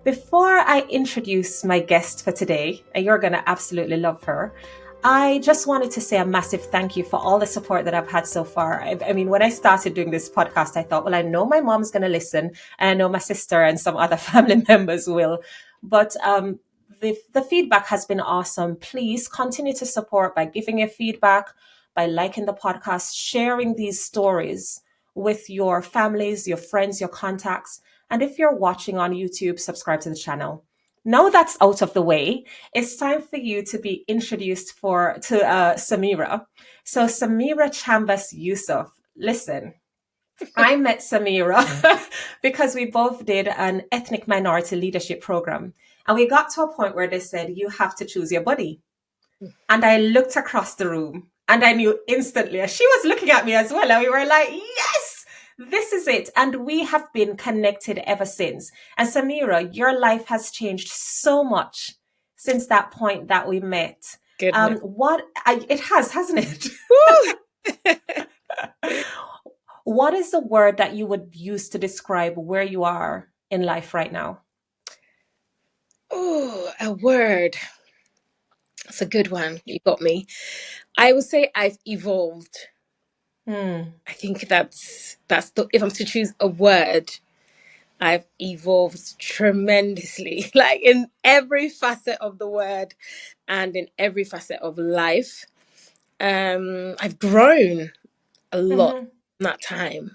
Before I introduce my guest for today, and you're going to absolutely love her, I just wanted to say a massive thank you for all the support that I've had so far. I mean, when I started doing this podcast, I thought, well, I know my mom's going to listen, and I know my sister and some other family members will. But the feedback has been awesome. Please continue to support by giving your feedback, by liking the podcast, sharing these stories with your families, your friends, your contacts. And if you're watching on YouTube, subscribe to the channel. Now that's out of the way, it's time for you to be introduced to Samira. So Samira Chambas-Yusuf, listen, I met Samira because we both did an ethnic minority leadership program. And we got to a point where they said, you have to choose your buddy. And I looked across the room and I knew instantly, she was looking at me as well. And we were like, yes, this is it. And we have been connected ever since. And Samira, your life has changed so much since that point that we met. Goodness. It has, hasn't it? What is the word that you would use to describe where you are in life right now? Oh, a word. That's a good one. You got me. I would say I've evolved. I think that's if I'm to choose a word, I've evolved tremendously, like in every facet of the word and in every facet of life. I've grown a lot in that time.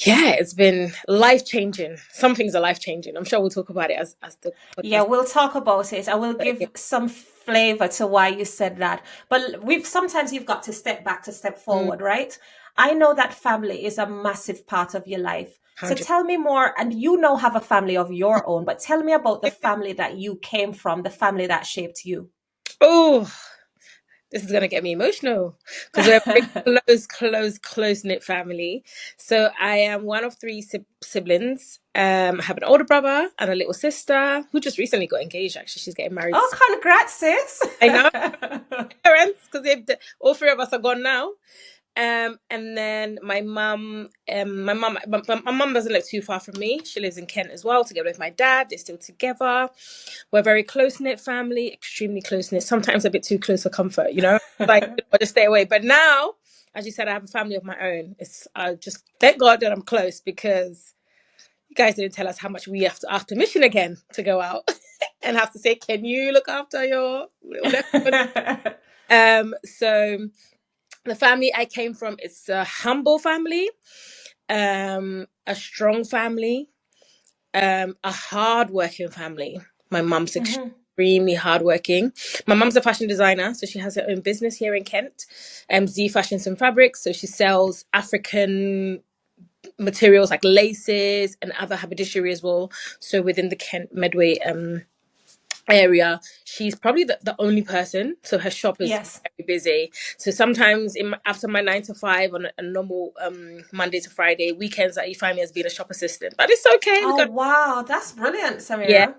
Yeah, it's been life-changing. Some things are life-changing. I'm sure we'll talk about it as the podcast. Yeah, we'll talk about it. I will give some flavor to why you said that. But sometimes you've got to step back to step forward, right? I know that family is a massive part of your life. So 100. tell me more, and you now have a family of your own, but tell me about the family that you came from, the family that shaped you. Oh, this is going to get me emotional because we're a very close-knit family. So I am one of three siblings. I have an older brother and a little sister who just recently got engaged. Actually, she's getting married. Oh, congrats, sis. I know. Parents, because all three of us are gone now. And then my mum doesn't live too far from me. She lives in Kent as well, together with my dad. They're still together. We're a very close-knit family, extremely close-knit, sometimes a bit too close for comfort, like I just stay away. But now, as you said, I have a family of my own. I just thank God that I'm close, because you guys didn't tell us how much we have to after mission again to go out and have to say, can you look after your so the family I came from, it's a humble family, a strong family, a hardworking family. My mum's extremely hardworking. My mum's a fashion designer, so she has her own business here in Kent, Z Fashions and Fabrics. So she sells African materials like laces and other haberdashery as well. So within the Kent Medway area, she's probably the only person, so her shop is very busy. So sometimes after my 9 to 5 on a normal Monday to Friday, weekends you find me as being a shop assistant, but it's okay. Wow, that's brilliant, Samira. Yeah,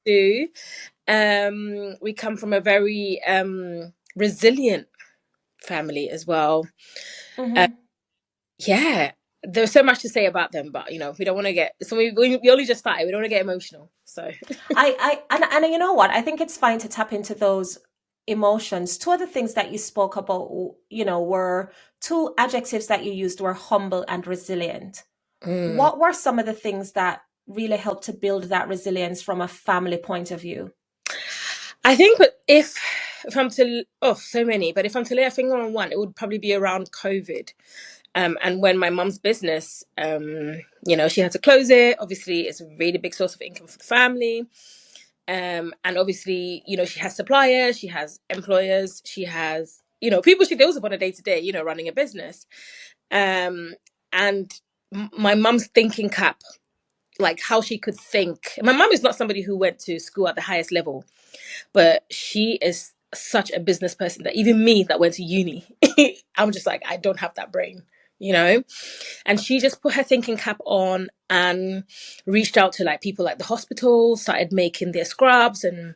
do we come from a very resilient family as well. Yeah, there's so much to say about them, but we don't want to get, so we only just started, we don't want to get emotional. So and you know what, I think it's fine to tap into those emotions. Two of the things that you spoke about, were two adjectives that you used, were humble and resilient. What were some of the things that really helped to build that resilience from a family point of view? I think if I'm to so many, but if I'm to lay a finger on one, it would probably be around COVID. And when my mum's business, she had to close it. Obviously, it's a really big source of income for the family. And obviously, she has suppliers, she has employers, she has, people she deals with on a day-to-day, running a business. And my mum's thinking cap, like how she could think. My mum is not somebody who went to school at the highest level, but she is such a business person that even me that went to uni, I'm just like, I don't have that brain. And she just put her thinking cap on and reached out to like people like the hospital, started making their scrubs and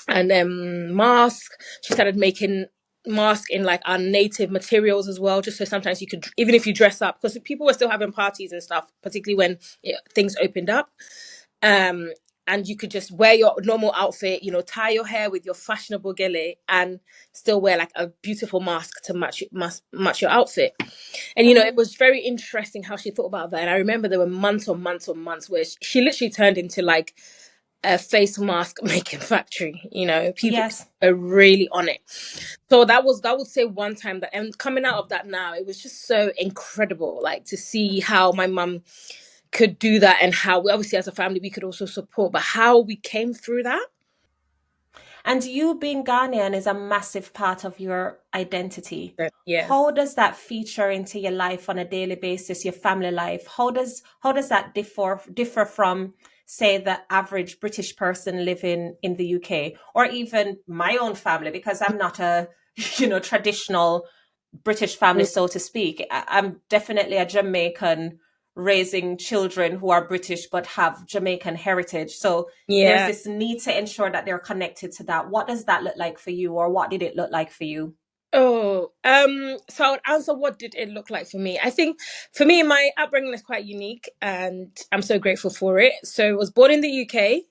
masks. She started making mask in like our native materials as well, just so sometimes you could, even if you dress up, because people were still having parties and stuff, particularly when things opened up. um and you could just wear your normal outfit, tie your hair with your fashionable gele and still wear like a beautiful mask to match your outfit. And it Mm-hmm. was very interesting how she thought about that. And I remember there were months on months on months where she literally turned into like a face mask making factory. People Yes. are really on it. So that would say one time that, and coming out of that now, it was just so incredible, like to see how my mum could do that, and how we, obviously as a family, we could also support, but how we came through that. And you being Ghanaian is a massive part of your identity. How Yes. does that feature into your life on a daily basis, your family life? How does that differ from, say, the average British person living in the UK, or even my own family? Because I'm not a traditional British family, so to speak. I'm definitely a Jamaican raising children who are British but have Jamaican heritage. So there's Yeah. this need to ensure that they're connected to that. What does that look like for you, or what did it look like for you? Oh, so I would answer, what did it look like for me? I think for me, my upbringing is quite unique, and I'm so grateful for it. So I was born in the UK,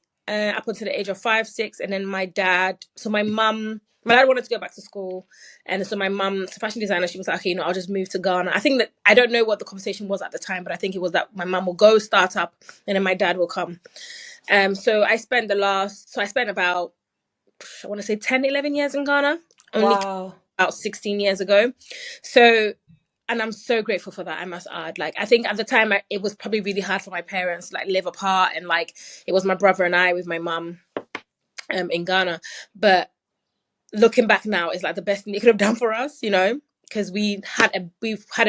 up until the age of 5, 6, and then my dad wanted to go back to school, and so my mum's a fashion designer. She was like, okay, I'll just move to Ghana. I think that, I don't know what the conversation was at the time, but I think it was that my mum will go start up, and then my dad will come. So I spent about, I want to say 10, 11 years in Ghana. Only Wow. about 16 years ago. So, and I'm so grateful for that, I must add. Like, I think at the time, it was probably really hard for my parents, like, live apart, and like, it was my brother and I with my mum in Ghana. But looking back now, it's like the best thing they could have done for us, because we've had a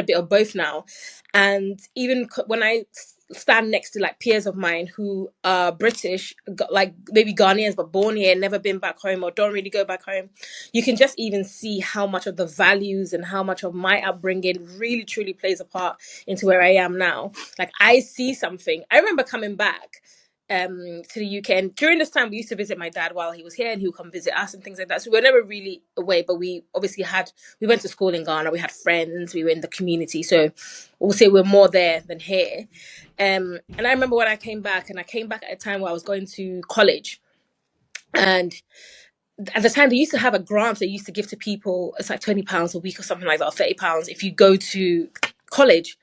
bit of both now. And even when I stand next to like peers of mine who are British, like maybe Ghanaians but born here, never been back home, or don't really go back home, you can just even see how much of the values and how much of my upbringing really truly plays a part into where I am now. Like, I see something. I remember coming back to the UK, and during this time we used to visit my dad while he was here, and he would come visit us and things like that. So we were never really away, but we obviously we went to school in Ghana, we had friends, we were in the community, so we'll say we're more there than here. And I remember when I came back, and I came back at a time where I was going to college, and at the time they used to have a grant they used to give to people. It's like £20 a week or something like that, or £30 if you go to college.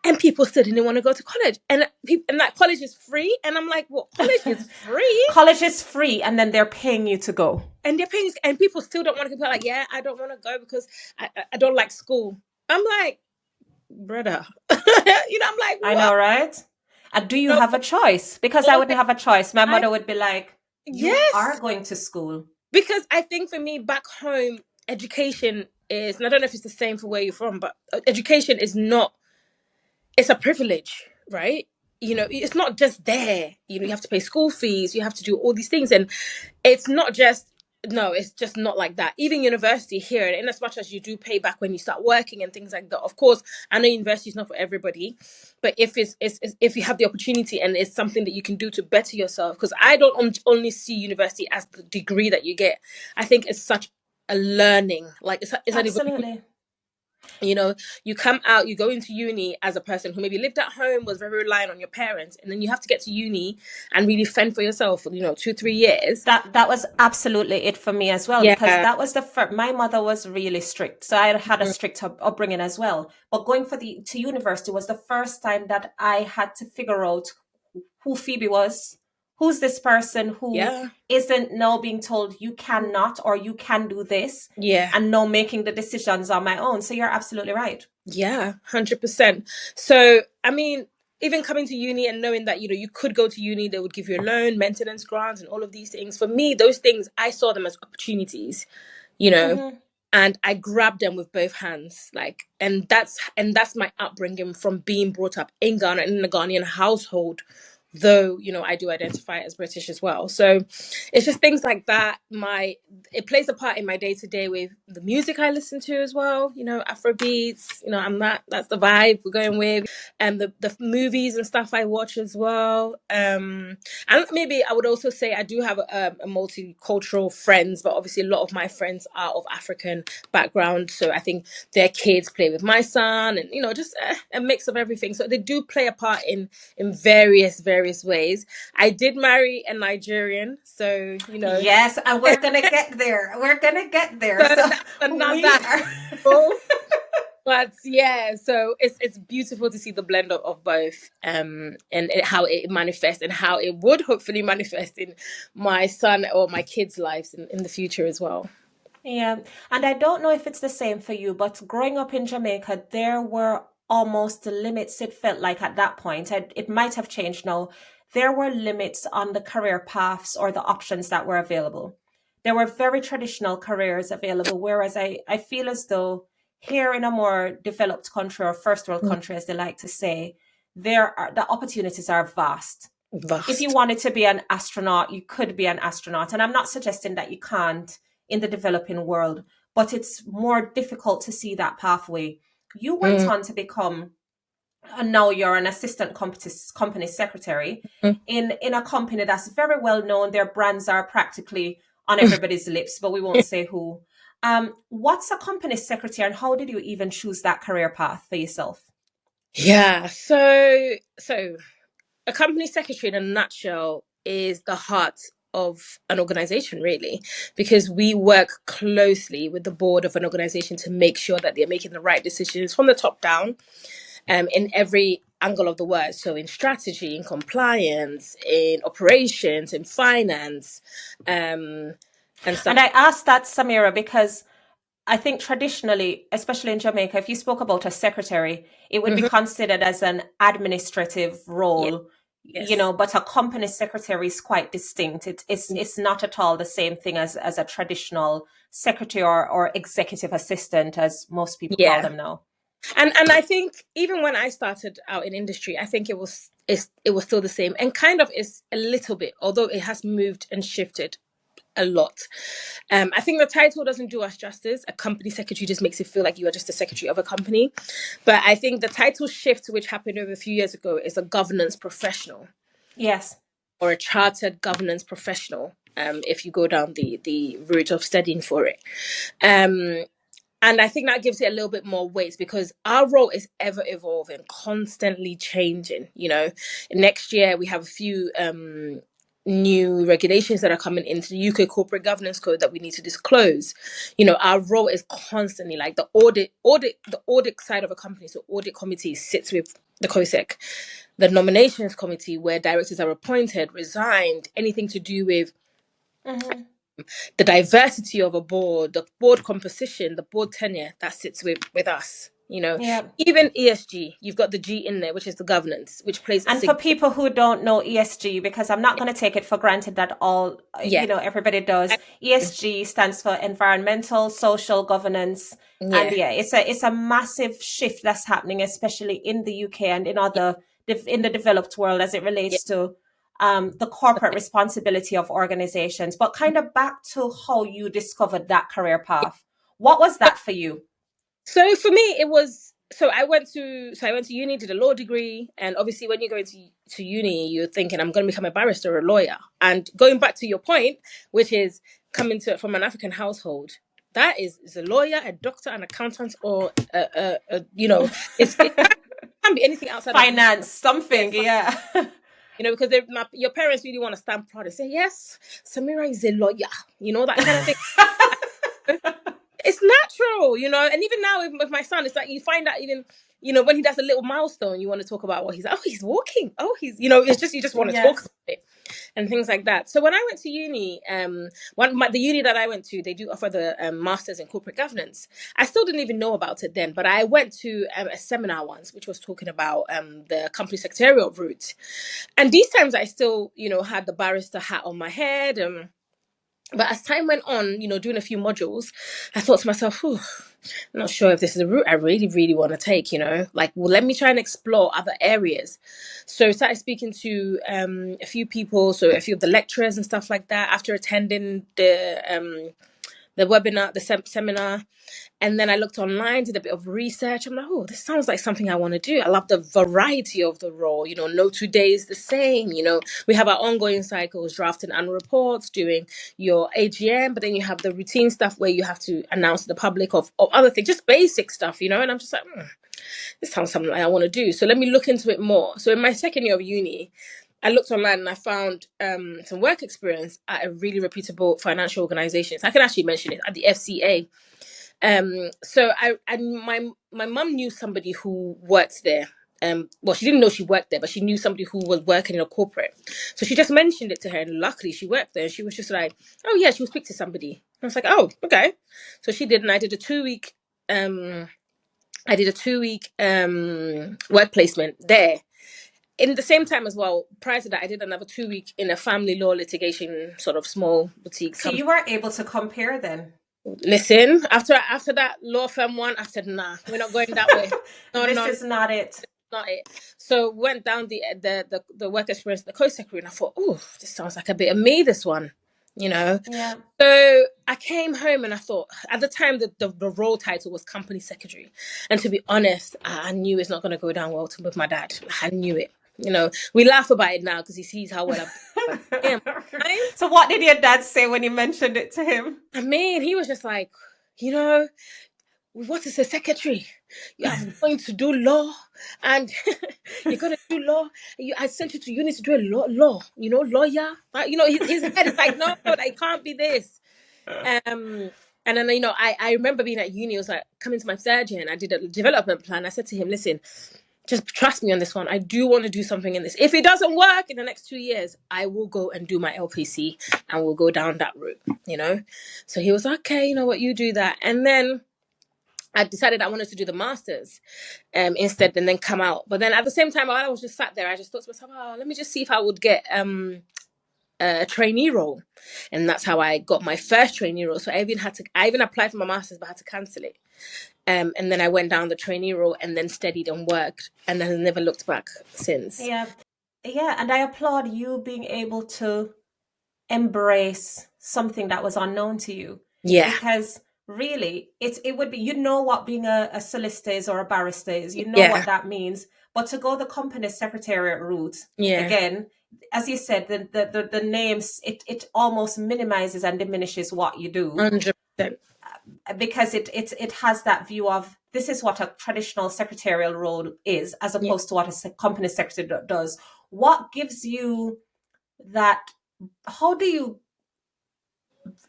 And people still didn't want to go to college, and that college is free. And I'm like, what? College is free, College is free, and then they're paying you to go. and they're paying, and people still don't want to go. Like, yeah, I don't want to go because I don't like school. I'm like, brother, I'm like, I what? know, right? And do you No, have a choice? Because I oh, wouldn't have a choice. My I mother would be like, you are yes, going to school. because I think for me back home, education is, and I don't know if it's the same for where you're from, but education is not, it's a privilege, right? It's not just there. You have to pay school fees, you have to do all these things, and it's not just, no, it's just not like that. Even university here, in as much as you do pay back when you start working and things like that, of course, I know university is not for everybody, but if if you have the opportunity and it's something that you can do to better yourself, because I don't only see university as the degree that you get. I think it's such a learning, like it's an evolution. Absolutely. you know you come out, you go into uni as a person who maybe lived at home, was very reliant on your parents, and then you have to get to uni and really fend for yourself for 2-3 years. That was absolutely it for me as well, because Yeah. that was the first. My mother was really strict, so I had a strict upbringing as well. But going to university was the first time that I had to figure out who Phoebe was. Who's this person who Yeah. isn't now being told you cannot or you can do this, Yeah. and now making the decisions on my own. So you're absolutely right. Yeah, 100%. So, I mean, even coming to uni and knowing that, you could go to uni, they would give you a loan, maintenance grants, and all of these things. For me, those things, I saw them as opportunities, you know, Hmm. and I grabbed them with both hands. Like, and that's my upbringing from being brought up in Ghana, in a Ghanaian household, though, I do identify as British as well. So it's just things like that. It plays a part in my day to day with the music I listen to as well. Afro beats. That's the vibe we're going with, and the movies and stuff I watch as well. And maybe I would also say I do have a multicultural friends, but obviously a lot of my friends are of African background. So I think their kids play with my son, and just a mix of everything. So they do play a part in various ways. I did marry a Nigerian, so Yes, and we're gonna get there. We're gonna get there. so So that's we another. are. But yeah, so it's beautiful to see the blend of both, and how it manifests, and how it would hopefully manifest in my son or my kids' lives in the future as well. Yeah, and I don't know if it's the same for you, but growing up in Jamaica, there were almost limits, it felt like at that point. It might have changed now. There were limits on the career paths or the options that were available. There were very traditional careers available, whereas I feel as though here in a more developed country or first world country, as they like to say, the opportunities are vast. If you Vast. wanted to be an astronaut, you could be an astronaut. And I'm not suggesting that you can't in the developing world, but it's more difficult to see that pathway. You went Mm, on to become, and now you're an assistant company secretary mm. in a company that's very well known. Their brands are practically on everybody's lips, but we won't say who. What's a company secretary, and how did you even choose that career path for yourself? Yeah, so a company secretary in a nutshell is the heart of an organization, really, because we work closely with the board of an organization to make sure that they're making the right decisions from the top down, in every angle of the word. So in strategy, in compliance, in operations, in finance, um, and And stuff. I asked that, Samira, because I think traditionally, especially in Jamaica, if you spoke about a secretary, it would be Hmm. considered as an administrative Yeah, role, yes, but a company secretary is quite distinct. It's not at all the same thing as a traditional secretary or executive assistant, as most people call yeah. them now. And I think even when I started out in industry, I think it was still the same, and kind of is a little bit, although it has moved and shifted a lot. I think the title doesn't do us justice. A company secretary just makes it feel like you are just a secretary of a company. But I think the title shift, which happened over a few years ago, is a governance professional Yes. or a chartered governance professional. If you go down the route of studying for it. Um, and I think that gives it a little bit more weight because our role is ever evolving, constantly changing. Next year we have a few new regulations that are coming into the UK corporate governance code that we need to disclose. Our role is constantly like the audit side of a company. So audit committee sits with the COSEC, the nominations committee where directors are appointed, resigned, anything to do with Hmm. the diversity of a board, the board composition, the board tenure that sits with us. Yeah. Even ESG, you've got the G in there, which is the governance, which plays a And for sig. people who don't know ESG, because I'm not going to take it for granted that all, Yeah, everybody does. I- ESG stands for environmental, social governance. And yeah, yeah, it's a massive shift that's happening, especially in the UK and in the developed world as it yeah. relates to the corporate responsibility of organizations. But kind of back to how you discovered that career path. What was that for you? So for me, it was. So I went to uni, did a law degree, and obviously when you're going to uni, you're thinking I'm going to become a barrister or a lawyer. And going back to your point, which is coming to it from an African household, that is a lawyer, a doctor, an accountant, or it can't be anything outside of Finance, yeah, something, yeah. because your parents really want to stand proud and say yes, Samira is a lawyer, that kind of thing. It's natural, and even now with my son, it's like you find out even, when he does a little milestone, you want to talk about what he's like, oh, he's walking, oh, he's, it's just you just want to talk Yes. about it and things like that. So when I went to uni, the uni that I went to, they do offer the masters in corporate governance. I still didn't even know about it then, but I went to a seminar once, which was talking about the company secretarial route, and these times I still, had the barrister hat on my head. But as time went on, doing a few modules, I thought to myself, I'm not sure if this is a route I really, really want to take, like, well, let me try and explore other areas. So I started speaking to a few people, so a few of the lecturers and stuff like that after attending the webinar, the seminar. And then I looked online, did a bit of research. I'm like, this sounds like something I want to do. I love the variety of the role. No 2 days the same. We have our ongoing cycles, drafting annual reports, doing your AGM, but then you have the routine stuff where you have to announce to the public of other things, just basic stuff, And I'm just like, this sounds something like I want to do. So let me look into it more. So in my second year of uni, I looked online and I found some work experience at a really reputable financial organization. So I can actually mention it, at the FCA. So my mum knew somebody who worked there. Well, she didn't know she worked there, but she knew somebody who was working in a corporate. So she just mentioned it to her, and luckily she worked there. And she was just like, "Oh yeah, she will speak to somebody." And I was like, "Oh, okay." So she did, and I did a 2 week. I did a 2 week work placement there. In the same time as well, prior to that, I did another 2 week in a family law litigation sort of small boutique So company. you were able to compare then. Listen, after that law firm one, I said, nah, we're not going that way. No, This no, is not it. not it. So went down the work experience, the co-secretary, and I thought, this sounds like a bit of me, this one, Yeah. So I came home and I thought, at the time, the role title was company secretary. And to be honest, I knew it's not going to go down well with my dad. I knew it. We laugh about it now because he sees how well I've done. So what did your dad say when you mentioned it to him? I mean, he was just like, what is a secretary? You are going to do law, and you're going to do law. I sent you to uni to do a law, lawyer. His head is like, no, it can't be this. And then, I remember being at uni. It was like coming to my third year, and I did a development plan. I said to him, listen, just trust me on this one. I do want to do something in this. If it doesn't work in the next 2 years, I will go and do my LPC, and we'll go down that route, So he was like, okay, you know what, you do that. And then I decided I wanted to do the masters instead, and then come out. But then at the same time, while I was just sat there, I just thought to myself, let me just see if I would get a trainee role. And that's how I got my first trainee role. So I even applied for my masters, but I had to cancel it. And then I went down the trainee role and then studied and worked, and then never looked back since. Yeah. And I applaud you being able to embrace something that was unknown to you. Yeah. Because really, it would be, what being a solicitor is or a barrister is, what that means. But to go the company secretariat route, again, as you said, the names, it almost minimizes and diminishes what you do. 100%. Because it has that view of, this is what a traditional secretarial role is, as opposed to what a company secretary does. What gives you that?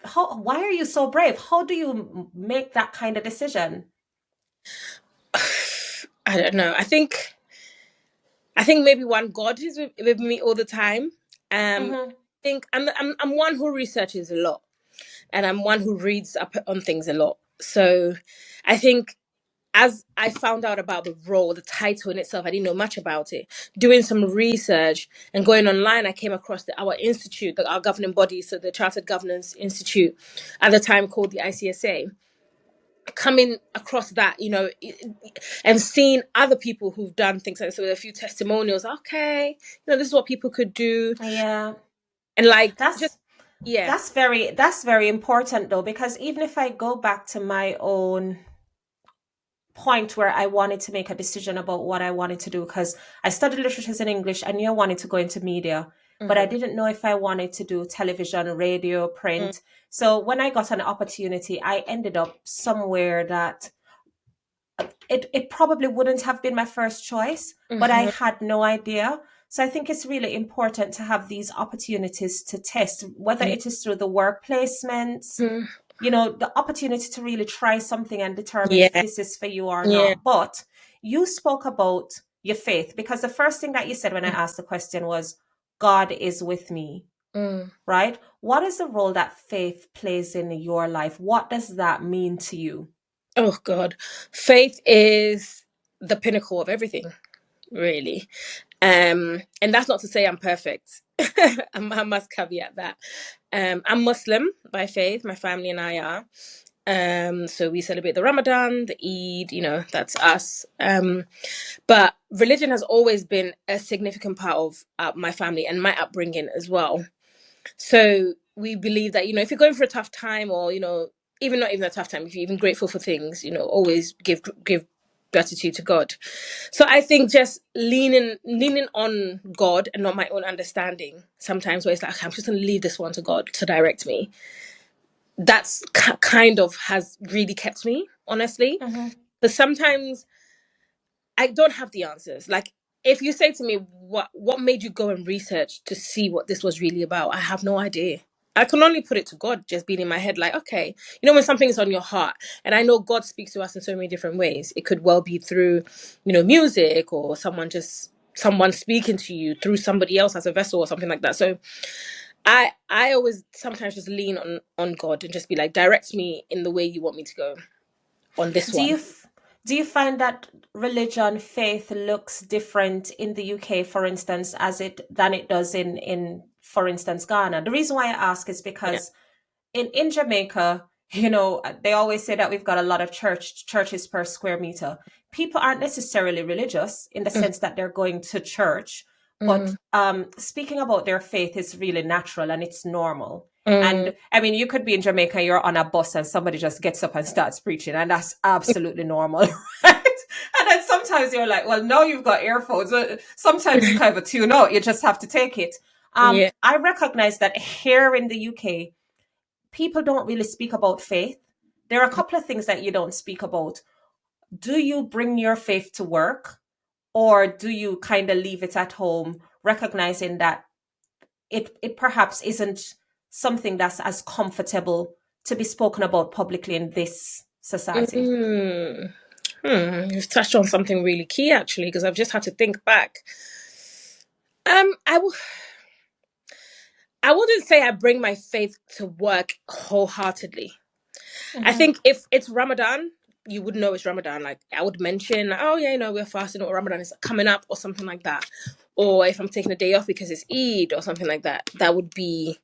Why are you so brave? How do you make that kind of decision? I don't know. I think maybe one, God is with me all the time. I think I'm one who researches a lot, and I'm one who reads up on things a lot. So I think as I found out about the role, the title in itself, I didn't know much about it. Doing some research and going online, I came across our institute, our governing body, so the Chartered Governance Institute, at the time called the ICSA. Coming across that, and seeing other people who've done things like this, with a few testimonials. Okay, this is what people could do. Yeah, and that's very important though, because even if I go back to my own point where I wanted to make a decision about what I wanted to do, because I studied literatures in English. I knew I wanted to go into media, but I didn't know if I wanted to do television, radio, print. So when I got an opportunity, I ended up somewhere that it probably wouldn't have been my first choice, but I had no idea. So I think it's really important to have these opportunities to test, whether it is through the work placements, the opportunity to really try something and determine if this is for you or not. But you spoke about your faith, because the first thing that you said when I asked the question was, God is with me, right? What is the role that faith plays in your life? What does that mean to you? Oh God, faith is the pinnacle of everything. really. And that's not to say I'm perfect. I must caveat that. I'm Muslim by faith. My family and I are. So we celebrate the Ramadan, the Eid, that's us. But religion has always been a significant part of my family and my upbringing as well. So we believe that, if you're going for a tough time, or, even not even a tough time, if you're even grateful for things, always give gratitude to God. So I think just leaning on God and not my own understanding sometimes, where it's like, okay, I'm just going to leave this one to God to direct me. That's kind of has really kept me, honestly. But sometimes I don't have the answers. Like, if you say to me, what made you go and research to see what this was really about? I have no idea. I can only put it to God, just being in my head, like, okay, when something is on your heart, and I know God speaks to us in so many different ways. It could well be through, music, or someone speaking to you through somebody else as a vessel or something like that. So I always sometimes just lean on God and just be like, direct me in the way you want me to go on this Do you one. do you find that religion, faith looks different in the UK, for instance, than it does in for instance, Ghana? The reason why I ask is Yeah. because in Jamaica, they always say that we've got a lot of churches per square meter. People aren't necessarily religious in the Mm, sense that they're going to church, but mm, speaking about their faith is really natural and it's normal. mm. And I mean, you could be in Jamaica, you're on a bus, and somebody just gets up and starts preaching, and that's absolutely normal, right? And then sometimes you're like, well, no, you've got earphones. Sometimes you kind of tune out. You just have to take it. Yeah. I recognize that here in the UK, people don't really speak about faith. There are a couple of things that you don't speak about. Do you bring your faith to work, or do you kind of leave it at home, recognizing that it perhaps isn't something that's as comfortable to be spoken about publicly in this society? Mm. You've touched on something really key, actually, because I've just had to think back. Um, I w- I wouldn't say I bring my faith to work wholeheartedly. I Mm-hmm. think if it's Ramadan, you would know it's Ramadan. Like, I would mention, like, oh yeah, we're fasting, or Ramadan is coming up, or something like that. Or if I'm taking a day off because it's Eid or something like that, that would be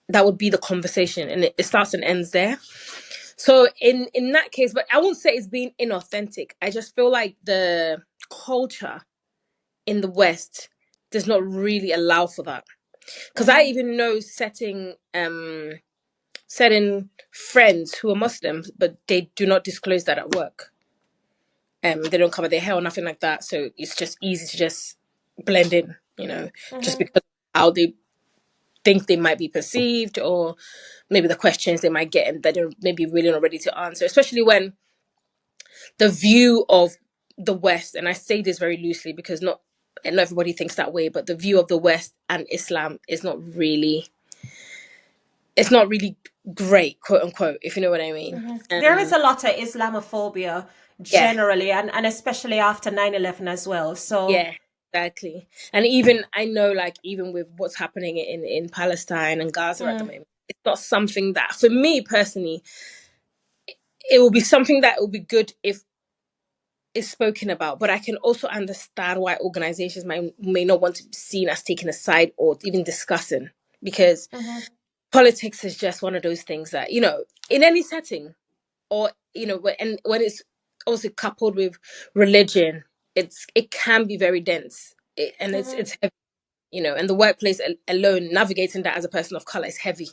the conversation, and it starts and ends there. So in that case, but I won't say it's being inauthentic. I just feel like the culture in the West does not really allow for that. Because I Mm-hmm. even know setting friends who are Muslims, but they do not disclose that at work. They don't cover their hair or nothing like that. So it's just easy to just blend in, just Mm-hmm. because of how they think they might be perceived, or maybe the questions they might get and they don't maybe really not ready to answer, especially when the view of the West, and I say this very loosely because not everybody thinks that way, but the view of the West and Islam is not really great, quote unquote, if you know what I mean. Mm-hmm. There is a lot of Islamophobia Yeah, generally, and especially after 9/11 as well. So, yeah, exactly. And even I know, like, even with what's happening in Palestine and Gaza at the mm, moment, it's not something that, for me personally, it will be something that will be good if is spoken about, but I can also understand why organizations may not want to be seen as taking a side or even discussing, because mhm. politics is just one of those things that, in any setting, or when it's also coupled with religion, it can be very dense, and Mhm. it's heavy, and the workplace alone, navigating that as a person of color is heavy,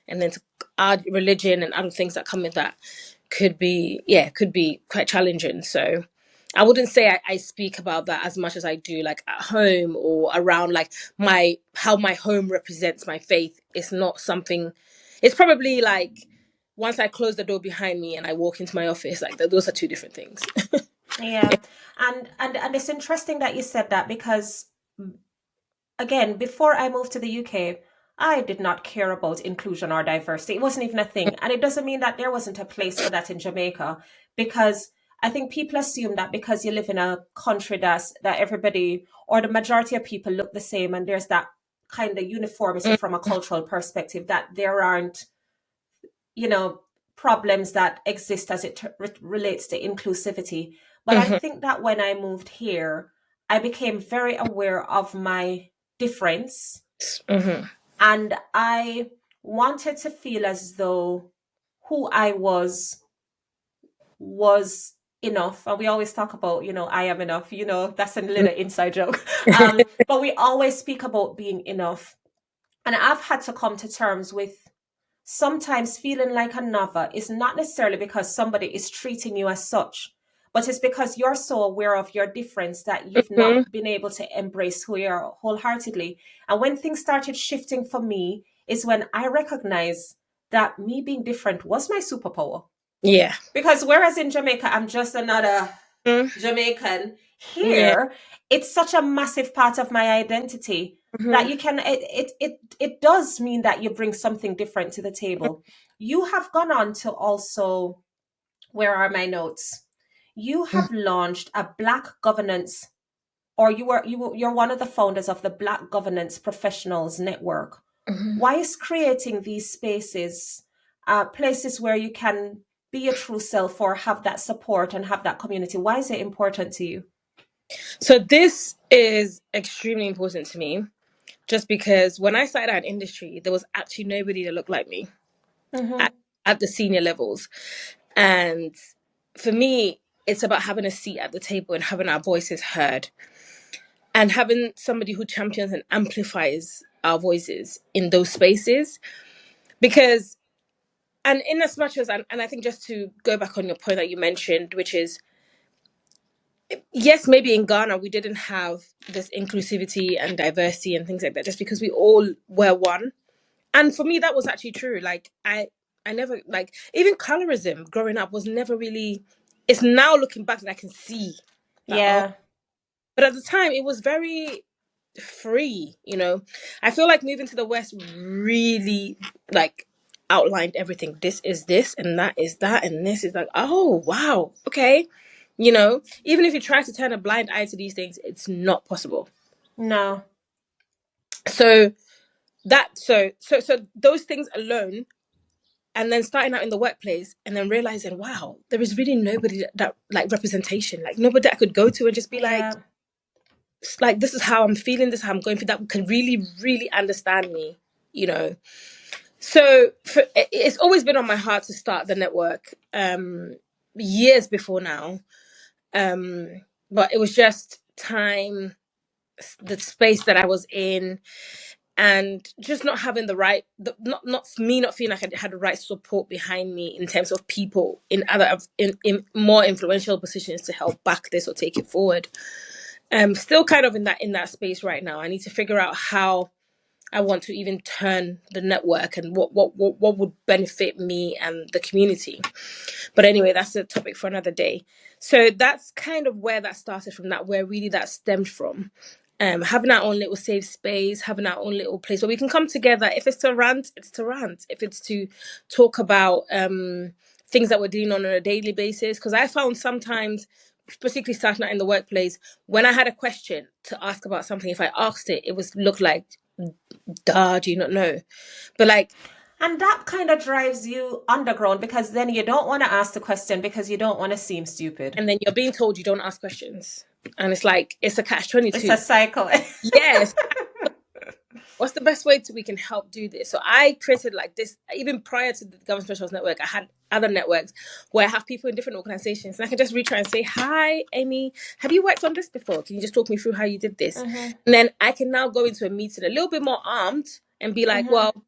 and then to add religion and other things that come with that could be quite challenging. So I wouldn't say I speak about that as much as I do, like, at home or around, like, how my home represents my faith. It's not something. It's probably like once I close the door behind me and I walk into my office, like, those are two different things. Yeah, and it's interesting that you said that because again, before I moved to the UK, I did not care about inclusion or diversity. It wasn't even a thing, and it doesn't mean that there wasn't a place for that in Jamaica, because I think people assume that because you live in a country that everybody or the majority of people look the same, and there's that kind of uniformity from a cultural perspective, that there aren't you know, problems that exist as it relates to inclusivity. But I Mhm. think that when I moved here, I became very aware of my difference, Mm-hmm. and I wanted to feel as though who I was enough. And we always talk about, I am enough, that's a little inside joke. But we always speak about being enough. And I've had to come to terms with sometimes feeling like another is not necessarily because somebody is treating you as such, but it's because you're so aware of your difference that you've Mm-hmm. not been able to embrace who you are wholeheartedly. And when things started shifting for me, is when I recognized that me being different was my superpower. Yeah. Because whereas in Jamaica, I'm just another Mm. Jamaican, Yeah. here, it's such a massive part of my identity that Mm-hmm. you can, it does mean that you bring something different to the table. You have gone on to also, where are my notes? You have launched a Black governance, or you're one of the founders of the Black Governance Professionals Network. Mm-hmm. Why is creating these spaces, places where you can be your true self or have that support and have that community? Why is it important to you? So this is extremely important to me, just because when I started out in industry, there was actually nobody that looked like me at, Mm-hmm. at the senior levels. And for me, it's about having a seat at the table and having our voices heard, and having somebody who champions and amplifies our voices in those spaces. Because, and in as much as, and I think just to go back on your point that you mentioned, which is, yes, maybe in Ghana we didn't have this inclusivity and diversity and things like that, just because we all were one. And for me, that was actually true. Like I never, like, even colorism growing up was never really. It's now looking back that I can see that. Oh, Yeah. but at the time it was very free. I feel like moving to the West really, like, outlined everything. This is this, and that is that, and this is like, oh wow, okay. Even if you try to turn a blind eye to these things, it's not possible. No. So so those things alone, and then starting out in the workplace and then realizing, wow, there is really nobody that like representation, like nobody that I could go to and just be Yeah. like, this is how I'm feeling, this is how I'm going through, that can really, really understand me, you know. So it's always been on my heart to start the network, years before now, um, but it was just time, the space that I was in, and just not having the right, not me, not feeling like I had the right support behind me in terms of people in other, in more influential positions to help back this or take it forward. Still kind of in that space right now. I need to figure out how I want to even turn the network, and what would benefit me and the community. But anyway, that's a topic for another day. So that's kind of where that started from, that where really that stemmed from. Having our own little safe space, having our own little place where we can come together. If it's to rant, it's to rant. If it's to talk about things that we're dealing on a daily basis. Because I found sometimes, particularly starting out in the workplace, when I had a question to ask about something, if I asked it, it was looked like, duh, do you not know? But like, And that kind of drives you underground because then you don't want to ask the question because you don't want to seem stupid. and then you're being told you don't ask questions. And it's like, it's a catch It's a 22. cycle. Yes. What's the best way we can help do this? So I created like this, even prior to the Government Specials Network, I had other networks where I have people in different organizations, and I can just reach out and say, hi, Amy, have you worked on this before? Can you just talk me through how you did this? Mm-hmm. And then I can now go into a meeting a little bit more armed and be like, Mm-hmm. well,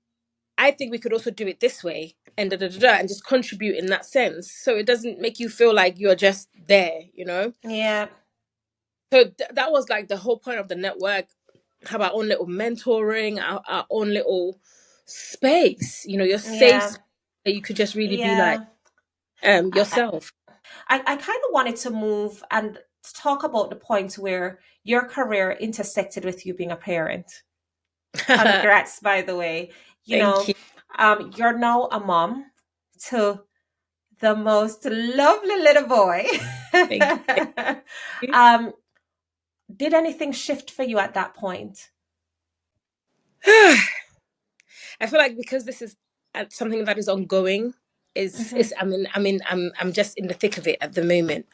I think we could also do it this way, and da da da da, and just contribute in that sense. So it doesn't make you feel like you're just there. Yeah. So that was like the whole point of the network. Have our own little mentoring, our own little space, your safe Yeah. space, that you could just really be like Yeah. I, yourself. I kind of wanted to move and talk about the point where your career intersected with you being a parent. Congrats, by the way. You Thank know, you. you're now a mom to the most lovely little boy. Thank you. um, did anything shift for you at that point? I feel like because this is something that is ongoing, is Mm-hmm. I'm just in the thick of it at the moment.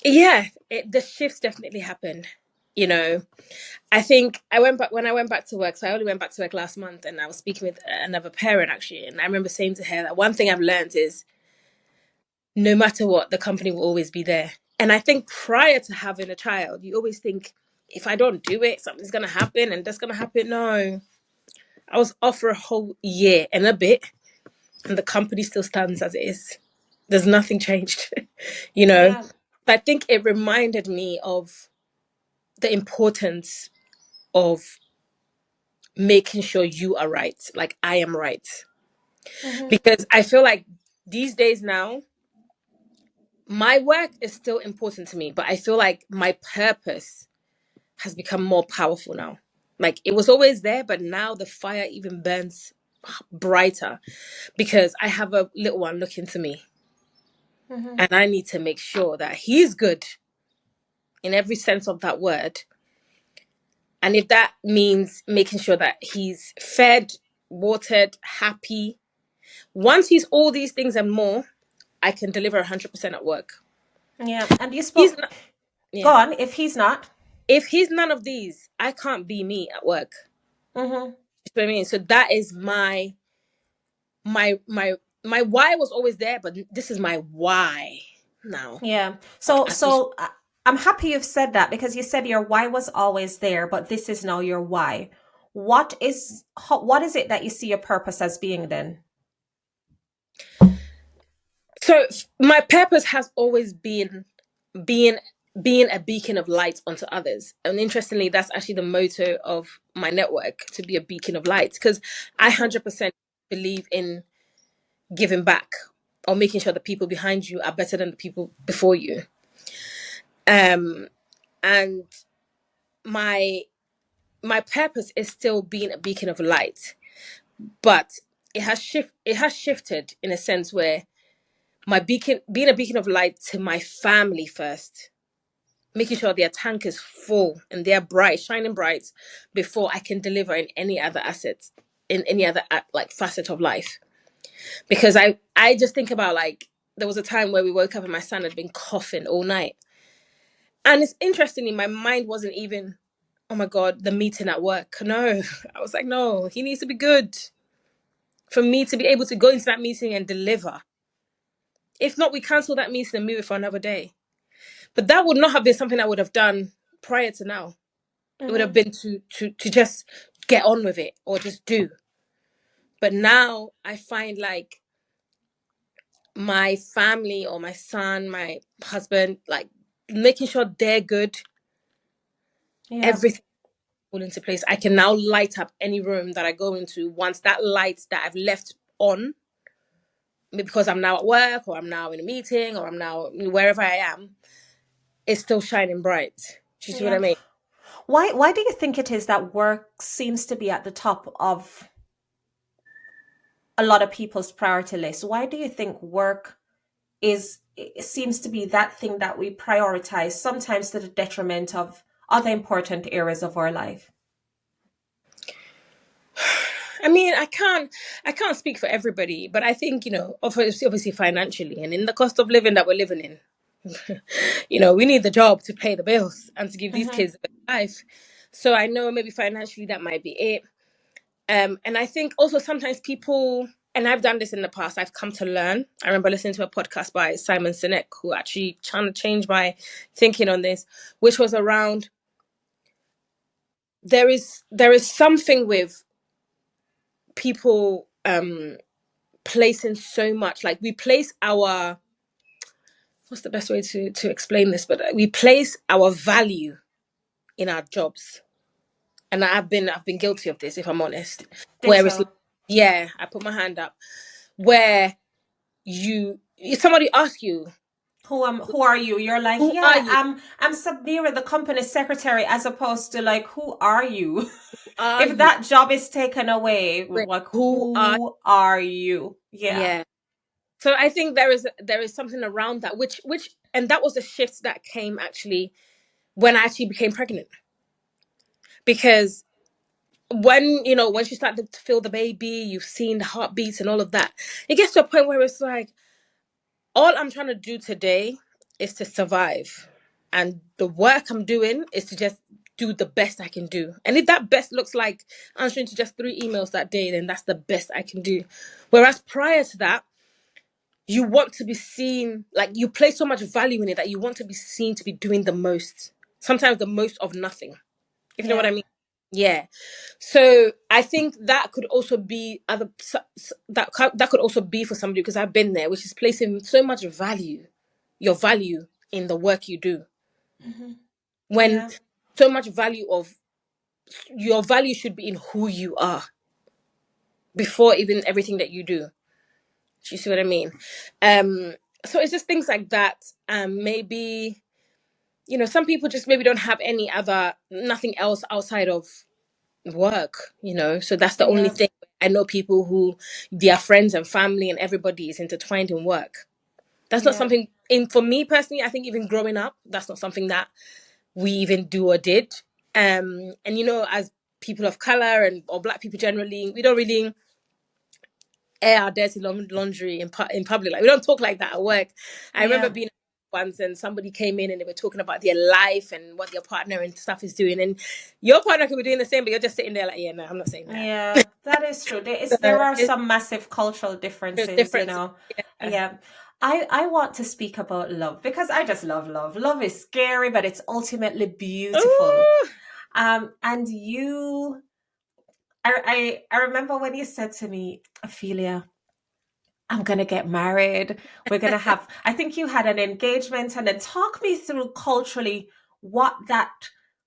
Yeah, the shifts definitely happened. You know, I think I went back when I went back to work. So I only went back to work last month, and I was speaking with another parent actually, and I remember saying to her that one thing I've learned is no matter what, the company will always be there. And I think prior to having a child, you always think if I don't do it, something's gonna happen, and that's gonna happen. No, I was off for a whole year and a bit, and the company still stands as it is. There's nothing changed, you know. Yeah. I think it reminded me of the importance of making sure you are right, like I am right. Hmm. Because I feel like these days now, my work is still important to me, but I feel like my purpose has become more powerful now. Like it was always there, but now the fire even burns brighter because I have a little one looking to me, Hmm. and I need to make sure that he's good in every sense of that word. And if that means making sure that he's fed, watered, happy, once he's all these things and more, I can deliver 100% at work. Yeah. And you He's spoke, not, go yeah. on, if he's not. If he's none of these, I can't be me at work. Hmm. You know what I mean? So that is my why was always there, but this is my why now. Yeah. I So, appreciate. I'm happy you've said that because you said your why was always there, but this is now your why. What is it that you see your purpose as being then? So my purpose has always been being being a beacon of light onto others. And interestingly, that's actually the motto of my network, to be a beacon of light, because I Hmm. 100% believe in giving back or making sure the people behind you are better than the people before you. Um, and my my purpose is still being a beacon of light, but it has shifted in a sense where my beacon being a beacon of light to my family first, making sure their tank is full and they're bright, shining bright, before I can deliver in any other assets, in any other like facet of life. Because I just think about, like, there was a time where we woke up and my son had been coughing all night, and it's interestingly my mind wasn't even, oh my god, the meeting at work. No, I was like, no, he needs to be good for me to be able to go into that meeting and deliver. If not, we cancel that meeting and move it for another day. But that would not have been something I would have done prior to now. It would have Hmm. been to just get on with it or just do. But now I find like my family or my son, my husband, like making sure they're good, Yeah. everything fall into place. I can now light up any room that I go into once that light that I've left on, because I'm now at work or I'm now in a meeting or I'm now wherever I am, is still shining bright. Do you see what I Yeah. mean? Why do you think it is that work seems to be at the top of a lot of people's priority list? Why do you think work is it seems to be that thing that we prioritize, sometimes to the detriment of other important areas of our life? I mean, I can't speak for everybody, but I think, obviously financially and in the cost of living that we're living in, we need the job to pay the bills and to give these Hmm. kids a better life. So I know maybe financially that might be it. And I think also sometimes people, and I've done this in the past, I've come to learn. I remember listening to a podcast by Simon Sinek, who actually trying to change my thinking on this, which was around there is something with people placing so much, like we place our, what's the best way to explain this, but we place our value in our jobs. And I've been guilty of this, if I'm honest, where it's like, Ditto. yeah, I put my hand up, where you if somebody asks you, Who are you? You're like, who are yeah, you, I'm Samira, the company secretary, as opposed to like, who are you? are If you that job is taken away, like, like, who are who are you? Yeah. yeah. So I think there is something around that, which and that was a shift that came actually when I actually became pregnant. Because when she started to feel the baby, you've seen the heartbeats and all of that, it gets to a point where it's like, all I'm trying to do today is to survive. and the work I'm doing is to just do the best I can do. And if that best looks like answering to just 3 emails that day, then that's the best I can do. Whereas prior to that, you want to be seen, like you place so much value in it that you want to be seen to be doing the most, sometimes the most of nothing, if you know what I Yeah. mean. Yeah. So I think that could also be that could also be for somebody, because I've been there, which is placing so much value, your value in the work you do, Hmm. when Yeah. so much value of your value should be in who you are before even everything that you do. Do you see what I mean? Um, so it's just things like that. Maybe, some people just maybe don't have nothing else outside of work, so that's the only Yeah. thing. I know people who their friends and family and everybody is intertwined in work. That's not Yeah. something, in for me personally, I think even growing up, that's not something that we even do or did. And as people of color and or black people generally, we don't really air our dirty laundry in public. Like, we don't talk like that at work. I remember Yeah. being once and somebody came in and they were talking about their life and what their partner and stuff is doing, and your partner could be doing the same, but you're just sitting there like, yeah, no, I'm not saying that. Yeah, that is true. There are It's some massive cultural there's differences, you differences. know. Yeah. Yeah. I want to speak about love because I just love love. Love is scary, but it's ultimately beautiful. Ooh. And I remember when you said to me, Ophelia, I'm gonna get married. We're gonna have, I think you had an engagement, and then talk me through culturally what that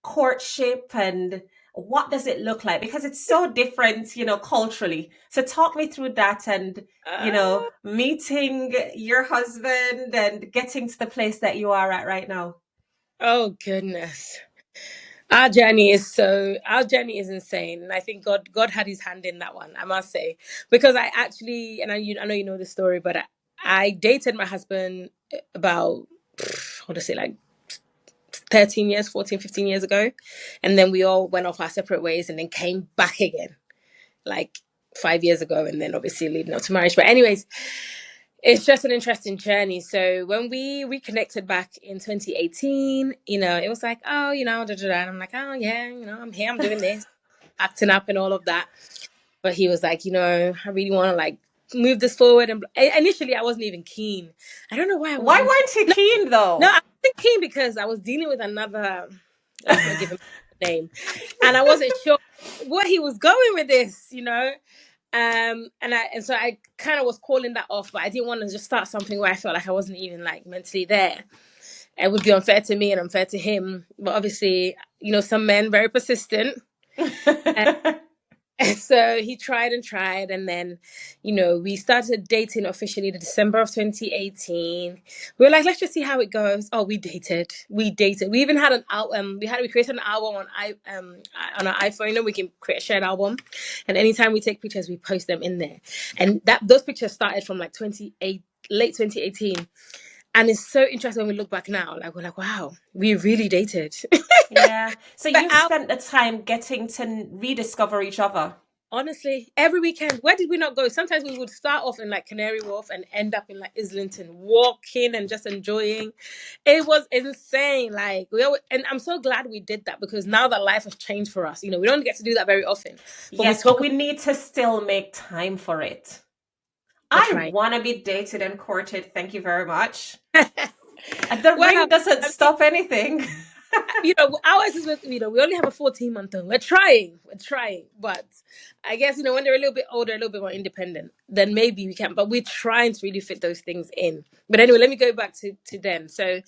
courtship and what does it look like? Because it's so different, culturally. So talk me through that and, Ah. meeting your husband and getting to the place that you are at right now. Oh goodness. Our journey is insane. And I think God had his hand in that one, I must say. Because I actually, and I know you know the story, but I dated my husband about, what to say, like 13 years, 14, 15 years ago. And then we all went off our separate ways and then came back again, like 5 years ago. And then obviously leading up to marriage. But anyways, it's just an interesting journey. So when we reconnected back in 2018, it was like, oh, da, da, da. And I'm like, oh yeah, I'm here, I'm doing this, acting up and all of that. But he was like, I really want to like move this forward. And initially I wasn't even keen. I don't know why I Why wasn't. weren't you keen No, though? I wasn't keen because I was dealing with another, let's not give him a name. And I wasn't sure what he was going with this. And so I kind of was calling that off, but I didn't want to just start something where I felt like I wasn't even like mentally there. It would be unfair to me and unfair to him. But obviously, some men very persistent. And so he tried and tried, and then, we started dating officially in December of 2018. We were like, let's just see how it goes. Oh, we dated. We dated. We even had an album. We created an album on our iPhone. We can create a shared album, and anytime we take pictures, we post them in there. And those pictures started from like late 2018. And it's so interesting when we look back now. Like, we're like, wow, we really dated. Yeah. So But you've spent the time getting to rediscover each other. honestly, every weekend, where did we not go? Sometimes we would start off in like Canary Wharf and end up in like Islington, walking and just enjoying. It was insane. Like, and I'm so glad we did that, because now that life has changed for us, we don't get to do that very often. But we Yes, but talk we need to still make time for it. we're I trying. want to be dated and courted. Thank you very much. And the ring Well, doesn't I mean, stop anything. ours is with, we only have a 14-month old. We're trying, but I guess, when they're a little bit older, a little bit more independent, then maybe we can, but we're trying to really fit those things in. But anyway, let me go back to then. So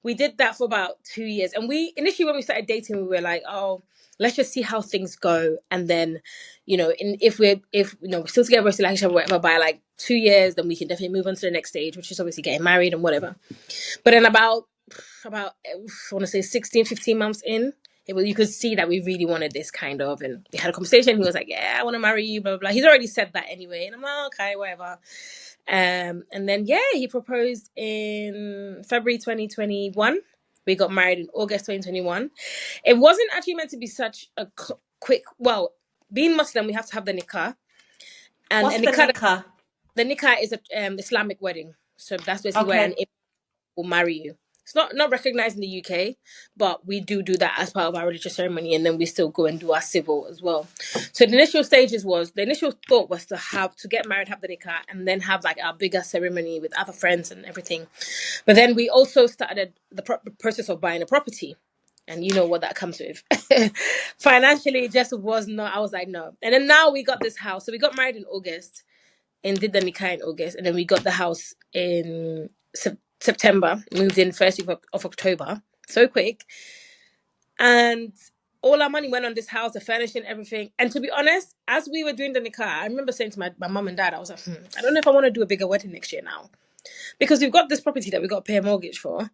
we did that for about 2 years, and we initially, when we started dating, we were like, oh, let's just see how things go, and then, if we're still together, we're still like each other, whatever, by like 2 years, then we can definitely move on to the next stage, which is obviously getting married and whatever. But then about I want to say 16, 15 months in, you could see that we really wanted this kind of, and we had a conversation. He was like, yeah, I want to marry you, blah blah blah. He's already said that anyway, and I'm like, okay, whatever. And then, yeah, he proposed in February 2021. We got married in August 2021. It wasn't actually meant to be such a quick, well, being Muslim, we have to have the nikah. And What's a the nikah, nikah? the nikah is a Islamic wedding, so that's basically where an Okay. imam will marry you. It's not recognized in the UK, but we do that as part of our religious ceremony, and then we still go and do our civil as well. So the initial thought was to get married, have the nikah, and then have like our bigger ceremony with other friends and everything. But then we also started the process of buying a property. And you know what that comes with. Financially, it just was not, I was like, no. And then now we got this house. So we got married in August and did the nikah in August. And then we got the house in September, moved in first week of October. So quick. And all our money went on this house, the furnishing, everything. And to be honest, as we were doing the nikah, I remember saying to my mum and dad, I was like, I don't know if I want to do a bigger wedding next year now. Because we've got this property that we got to pay a mortgage for.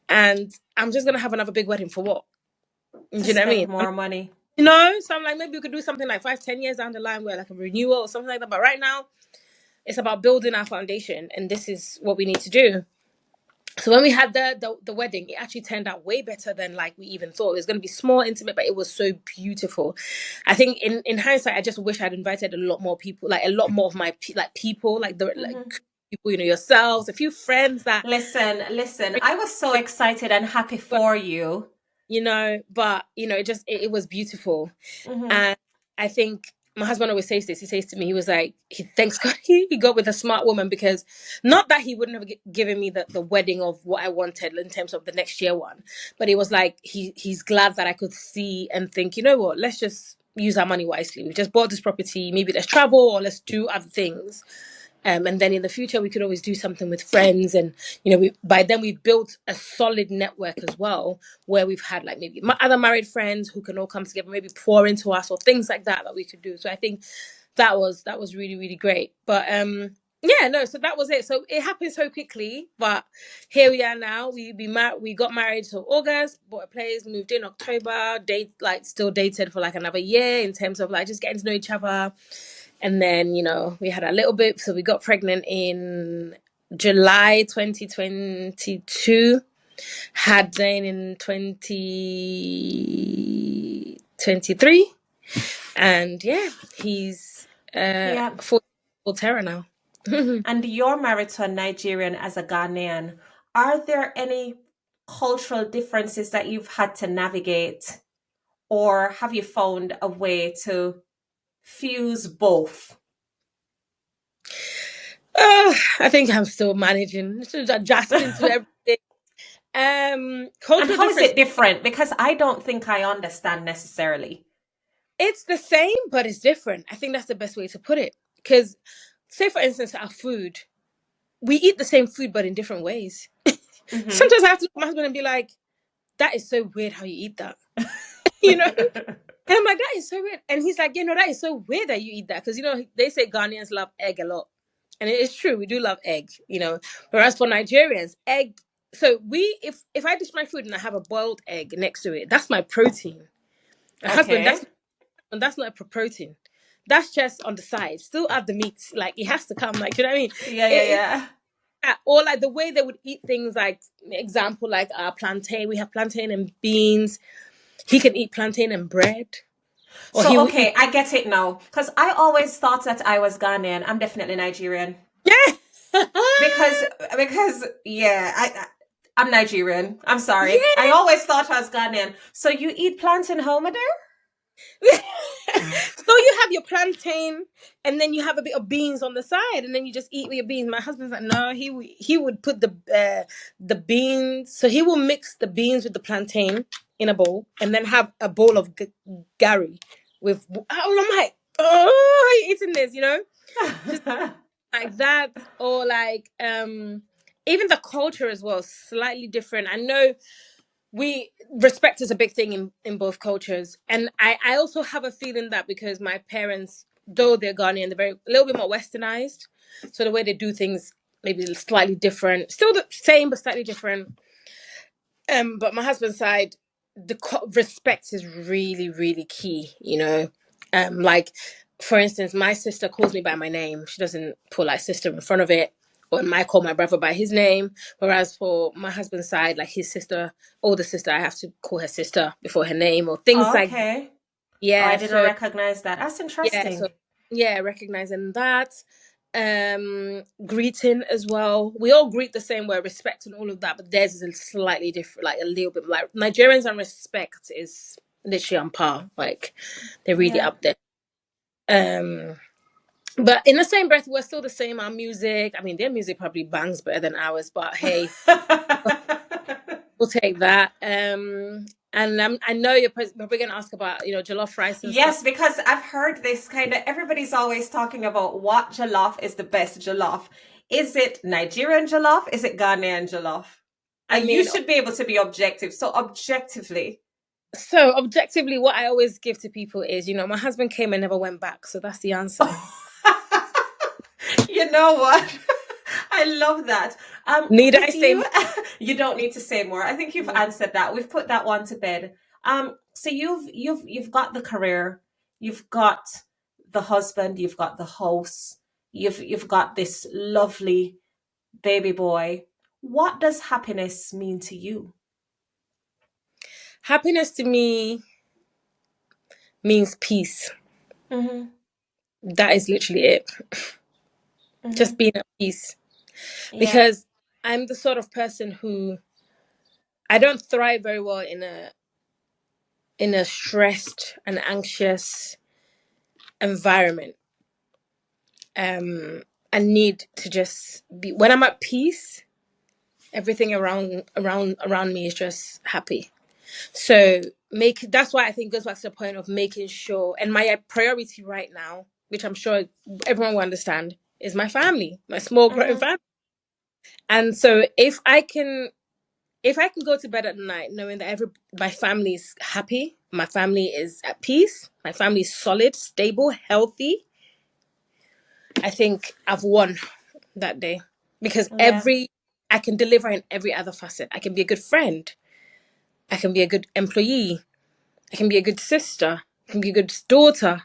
And I'm just going to have another big wedding for what? Do To you know what I spend mean? more money. So I'm like, maybe we could do something like 5-10 years down the line where like a renewal or something like that. But right now, it's about building our foundation. And this is what we need to do. So when we had the wedding, it actually turned out way better than like we even thought. It was going to be small, intimate, but it was so beautiful. I think in hindsight, I just wish I'd invited a lot more people, like a lot more of my people, like people, yourselves, a few friends that, Listen. I was so excited and happy for you. but it was beautiful. Mm-hmm. And I think my husband always says this. He says to me, he was like, he thanks God he got with a smart woman, because not that he wouldn't have given me the wedding of what I wanted in terms of the next year one, but it was like he's glad that I could see and think, you know what, let's just use our money wisely. We just bought this property. Maybe let's travel or let's do other things. And then in the future, we could always do something with friends. And, by then we've built a solid network as well, where we've had like maybe other married friends who can all come together, maybe pour into us or things like that we could do. So I think that was really, really great. But so that was it. So it happened so quickly, but here we are now. We got married till August, bought a place, moved in October, still dated for like another year in terms of like just getting to know each other. And then, we had a little bit. So we got pregnant in July 2022, had Zane in 2023. And yeah, he's Yeah. full terror now. And you're married to a Nigerian as a Ghanaian. Are there any cultural differences that you've had to navigate, or have you found a way to fuse both? I think I'm still managing, still adjusting to everything. And Cultural how is difference. it different? Because I don't think I understand necessarily. It's the same, but it's different. I think that's the best way to put it. Because, say for instance, our food, we eat the same food, but in different ways. Mm-hmm. Sometimes I have to look at my husband and be like, that is so weird how you eat that. you know? And I'm like, that is so weird. And he's like, that is so weird that you eat that. Because, they say Ghanaians love egg a lot. And it is true. We do love egg, Whereas for Nigerians, egg. So if I dish my food and I have a boiled egg next to it, that's my protein. My husband, Okay. that's not a protein. That's just on the side. Still add the meat. Like, it has to come. Like, you know what I mean? Yeah. Or like the way they would eat things, like example, like plantain. We have plantain and beans. He can eat plantain and bread. Or he So, will eat. okay, I get it now. Because I always thought that I was Ghanaian. I'm definitely Nigerian. Yeah. Because yeah, I'm Nigerian. I'm sorry. I Yeah. always thought I was Ghanaian. So you eat plantain homer there? So you have your plantain, and then you have a bit of beans on the side, and then you just eat with your beans. My husband's like, no, he would put the beans. So he will mix the beans with the plantain in a bowl, and then have a bowl of gari with. I'm like, oh, I eating this, just like that, or like even the culture as well, slightly different. I know respect is a big thing in both cultures, and I also have a feeling that because my parents, though they're Ghanaian, they're a little bit more westernized, so the way they do things maybe slightly different, still the same but slightly different. But my husband's side, the respect is really, really key. Like, for instance, my sister calls me by my name. She doesn't put like sister in front of it. Or I call my brother by his name. Whereas for my husband's side, like his sister, older sister, I have to call her sister before her name or things like that. Okay. Oh, I Yeah. didn't So recognize that. That's yeah. interesting. So yeah, recognizing that. Greeting as well. We all greet the same way, respect and all of that, but theirs is slightly different, like a little bit. Like Nigerians and respect is literally on par. Like they're really Yeah. up there. But in the same breath, we're still the same. Our music, I mean, their music probably bangs better than ours, but hey, we'll take that. And I know you're probably going to ask about, jollof rice and stuff. Yes, because I've heard this kind of, everybody's always talking about what jollof is the best jollof. Is it Nigerian jollof? Is it Ghanaian jollof? I And you mean, should be able to be objective. So objectively. so objectively, what I always give to people is, my husband came and never went back. So that's the answer. You know what? I love that. Need I With say you, more? you don't need to say more. I think you've answered that. We've put that one to bed. So you've got the career, you've got the husband, you've got the house, you've got this lovely baby boy. What does happiness mean to you? Happiness to me means peace. Mm-hmm. That is literally it. Mm-hmm. Just being at peace. Yeah. Because I'm the sort of person who I don't thrive very well in a stressed and anxious environment. I need to just be when I'm at peace, everything around me is just happy. So that's why I think it goes back to the point of making sure, and my priority right now, which I'm sure everyone will understand, is my family, my small growing Mm-hmm. family. And so if I can go to bed at night knowing that my family is happy, my family is at peace, my family is solid, stable, healthy, I think I've won that day. Because Yeah. I can deliver in every other facet. I can be a good friend. I can be a good employee. I can be a good sister. I can be a good daughter,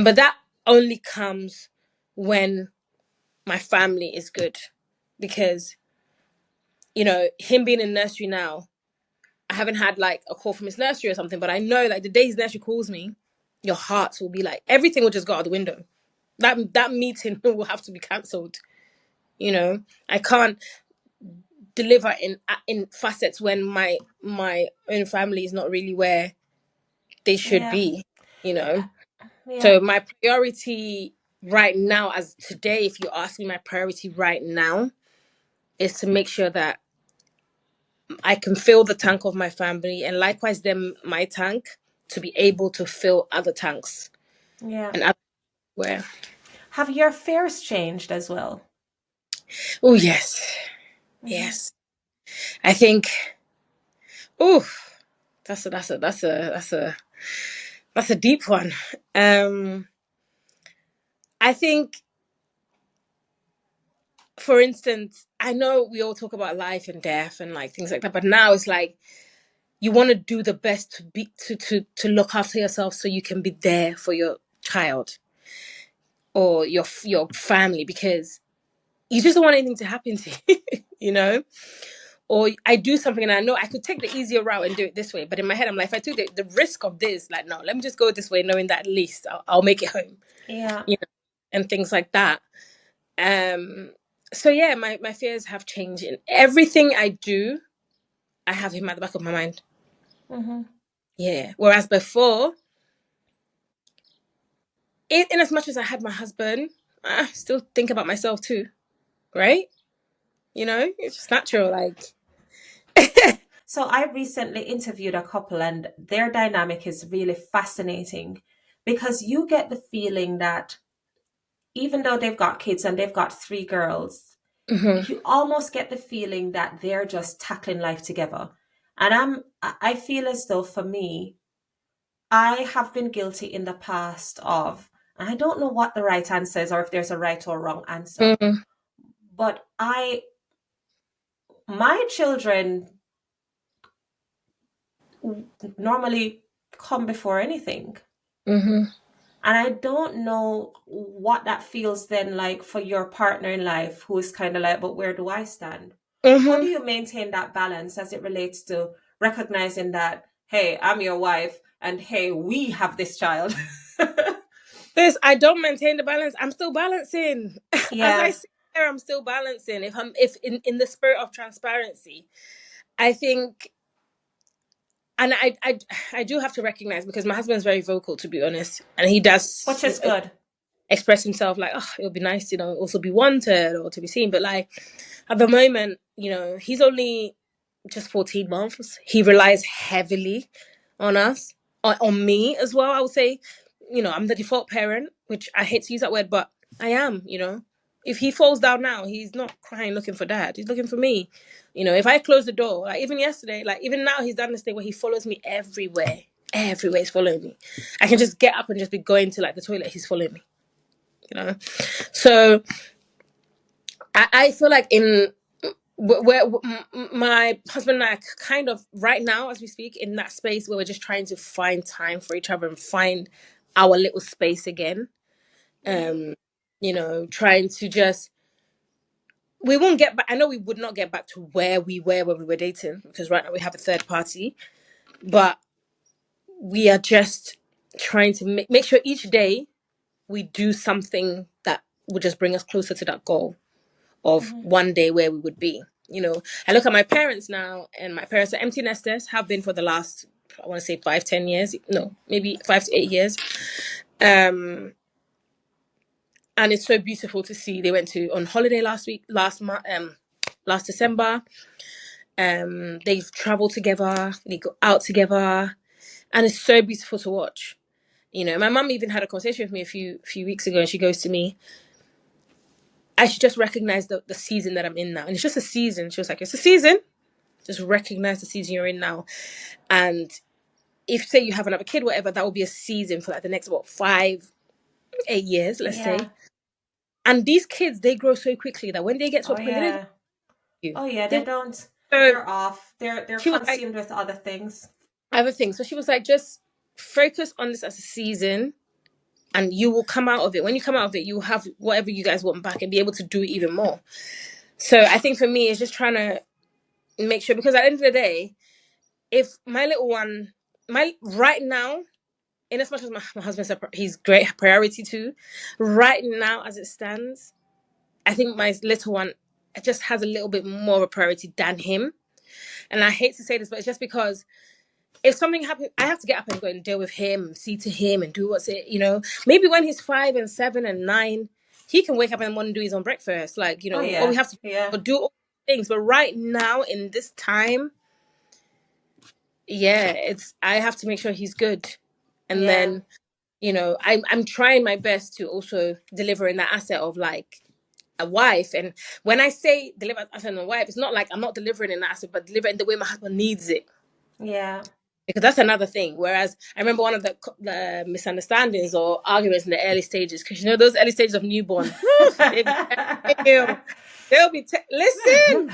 but that only comes when my family is good. Because, him being in nursery now, I haven't had like a call from his nursery or something, but I know like the day his nursery calls me, your heart will be like everything will just go out the window. That meeting will have to be cancelled. I can't deliver in facets when my own family is not really where they should Yeah. be. You know, Yeah. so my priority right now, as today, if you ask me, my priority right now is to make sure that I can fill the tank of my family, and likewise, them my tank to be able to fill other tanks Yeah. and other where. Have your fears changed as well? Oh yes, Mm-hmm. yes. I think. Oh, that's a deep one. Um, I think, for instance, I know we all talk about life and death and like things like that, but now it's like you want to do the best to look after yourself so you can be there for your child or your family because you just don't want anything to happen to you, you know? Or I do something and I know I could take the easier route and do it this way, but in my head I'm like, if I took the risk of this, like no, let me just go this way, knowing that at least I'll make it home, Yeah. you know, and things like that. Um, so yeah, my fears have changed in everything I do. I have him at the back of my mind. Mm-hmm. Yeah. Whereas before, in as much as I had my husband, I still think about myself too, right? It's just natural. Like, So I recently interviewed a couple and their dynamic is really fascinating because you get the feeling that even though they've got kids and they've got three girls, hmm you almost get the feeling that they're just tackling life together. And I feel as though for me, I have been guilty in the past of, and I don't know what the right answer is or if there's a right or wrong answer, hmm but my children normally come before anything. hmm And I don't know what that feels then like for your partner in life who is kind of like, but where do I stand? How do hmm you maintain that balance as it relates to recognizing that, hey, I'm your wife and hey, we have this child? This, I don't maintain the balance. I'm still balancing. As I Yeah. sit there, I'm still balancing. If in the spirit of transparency, I think, and I do have to recognize, because my husband's very vocal, to be honest, and he does, Which is good. express himself like, oh, it would be nice, also be wanted or to be seen. But like at the moment, he's only just 14 months. He relies heavily on us, on me as well. I would say, I'm the default parent, which I hate to use that word, but I am. If he falls down now, he's not crying looking for dad. He's looking for me. If I close the door, like even yesterday, like even now, he's done this thing where he follows me everywhere. Everywhere he's following me. I can just get up and just be going to like the toilet. He's following me. So I feel like where my husband and I are kind of right now, as we speak, in that space where we're just trying to find time for each other and find our little space again. Trying to just, we won't get back. I know we would not get back to where we were when we were dating, because right now we have a third party, but we are just trying to make sure each day we do something that will just bring us closer to that goal of Mm-hmm. one day where we would be. I look at my parents now, and my parents are empty nesters, have been for the last, I want to say 5-10 years, no, maybe 5 to 8 years. And it's so beautiful to see. They went on holiday last December. They've traveled together, they go out together, and it's so beautiful to watch. My mum even had a conversation with me a few weeks ago, and she goes to me, I should just recognize the season that I'm in now. And it's just a season. She was like, it's a season. Just recognize the season you're in now. And if, say, you have another kid, whatever, that will be a season for like the next, 5-8 years, let's Yeah. say. And these kids, they grow so quickly that when they get to a Oh point, they don't even yeah. you. Oh yeah, They, they don't. so They're off. They're she was like, consumed with other things. other things. So she was like, just focus on this as a season, and you will come out of it. When you come out of it, you will have whatever you guys want back and be able to do it even more. So I think for me, it's just trying to make sure, because at the end of the day, if my little one, right now, in as much as my husband's he's great priority too, right now as it stands, I think my little one just has a little bit more of a priority than him. And I hate to say this, but it's just because if something happens, I have to get up and go and deal with him, see to him, and do what's it. Maybe when he's 5 and 7 and 9, he can wake up and want to do his own breakfast, like Oh or we yeah. have to Yeah. do all things. But right now, in this time, yeah, I have to make sure he's good, and Yeah. then I'm trying my best to also deliver in that asset of like a wife. And when I say deliver as asset and a wife, it's not like I'm not delivering in that asset, but delivering the way my husband needs it. Yeah. Because that's another thing. Whereas I remember one of the misunderstandings or arguments in the early stages, because those early stages of newborn, they be they'll be listen.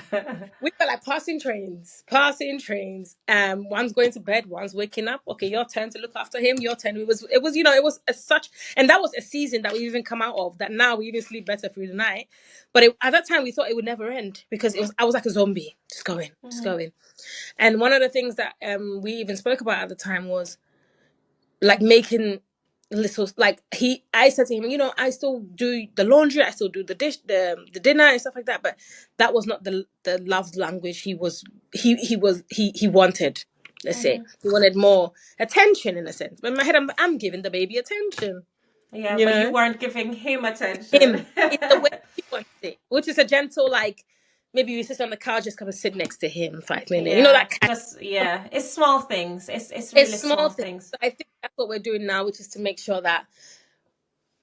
We were like passing trains, passing trains. One's going to bed, one's waking up. Okay, your turn to look after him. Your turn. It was such, and that was a season that we even come out of. That now we even sleep better through the night. But at that time, we thought it would never end, because I was like a zombie, just going, just Mhm. going. And one of the things that we even spoke about at the time was like making little, like I said to him, I still do the laundry, I still do the dish, the dinner and stuff like that, but that was not the love language he wanted. Let's say Mhm. he wanted more attention, in a sense. But in my head, I'm giving the baby attention. Yeah, You but you know, weren't giving him attention. him in the way he wants it, which is a gentle, like maybe we sit on the couch, just come and sit next to him 5 minutes. Yeah, That kind. just yeah. It's small things. It's It's really small small things. things. So I think that's what we're doing now, which is to make sure that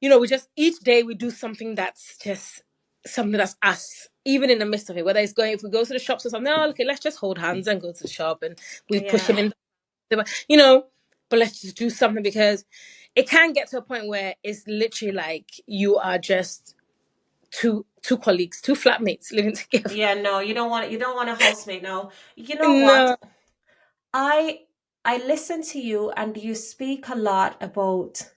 we just each day we do something that's just something that's us, even in the midst of it. Whether it's going, if we go to the shops or something, oh, okay, let's just hold hands and go to the shop, and we push him Yeah. in, you know. But let's just do something, because it can get to a point where it's literally like you are just two colleagues, two flatmates living together. Yeah, no, you don't want a housemate. No. You know what? No. I I listen to you and you speak a lot about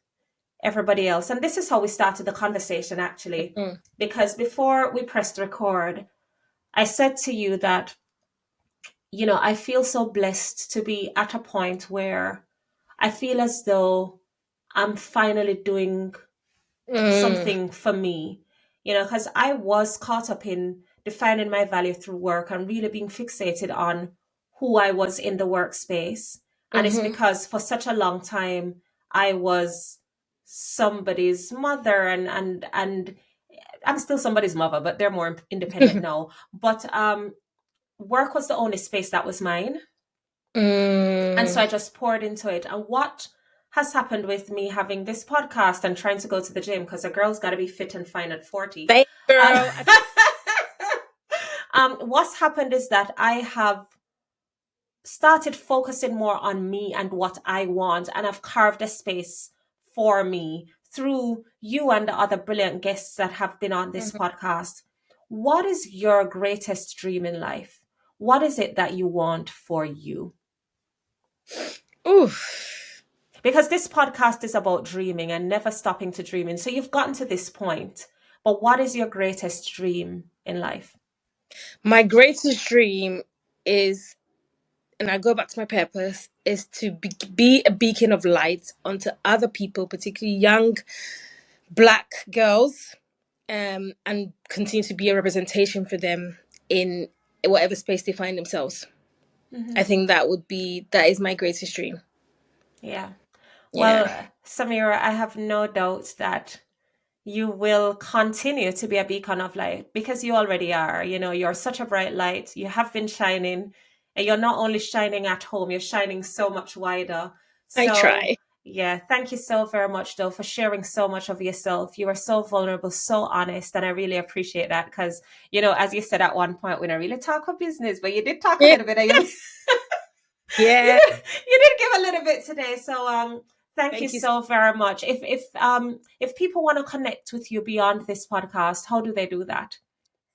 everybody else. And this is how we started the conversation actually. Mm, Because before we pressed record, I said to you that, I feel so blessed to be at a point where I feel as though I'm finally doing something for me, because I was caught up in defining my value through work and really being fixated on who I was in the workspace. And it's Mm-hmm. because for such a long time I was somebody's mother, and I'm still somebody's mother, but they're more independent now. But work was the only space that was mine. And so I just poured into it. And what has happened with me having this podcast and trying to go to the gym, because a girl's got to be fit and fine at 40. Thank you, Um, girl. what's happened is that I have started focusing more on me and what I want, and I've carved a space for me through you and the other brilliant guests that have been on this podcast. What is your greatest dream in life? What is it that you want for you? Oof. Because this podcast is about dreaming and never stopping to dreaming. So you've gotten to this point, but what is your greatest dream in life? My greatest dream is, and I go back to my purpose, is to be a beacon of light onto other people, particularly young Black girls, and continue to be a representation for them in whatever space they find themselves. I think that is my greatest dream. Yeah. Yeah. Well, Samira, I have no doubt that you will continue to be a beacon of light, because you already are. You're such a bright light. You have been shining, and you're not only shining at home, you're shining so much wider. I So, try. yeah, thank you so very much, though, for sharing so much of yourself. You are so vulnerable, so honest, and I really appreciate that because, as you said at one point, we don't really talk of business, but you did talk a Yeah. little bit. And Yeah. you did give a little bit today. So, thank you Thank you. so very much. If people want to connect with you beyond this podcast, how do they do that?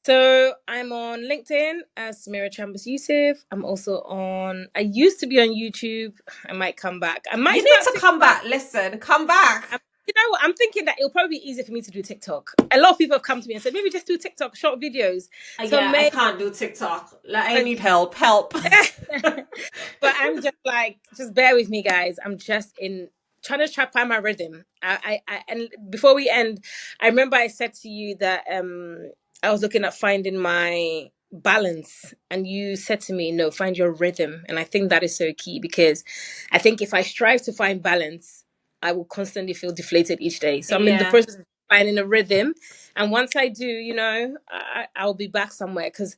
So I'm on LinkedIn as Samira Chambas-Yusuf. I used to be on YouTube. I might come back. I might You need start to come TikTok. back. Listen, come back. You know what? I'm thinking that it'll probably be easier for me to do TikTok. A lot of people have come to me and said, maybe just do TikTok short videos. So Yeah, I maybe, can't do TikTok. Like, I need help. Help. but I'm just like, just bear with me, guys. I'm just trying to find my rhythm. And before we end, I remember I said to you that I was looking at finding my balance, and you said to me, no, find your rhythm. And I think that is so key, because I think if I strive to find balance, I will constantly feel deflated each day. So I'm in the Yeah. process of finding a rhythm, and once I do, I'll be back somewhere, because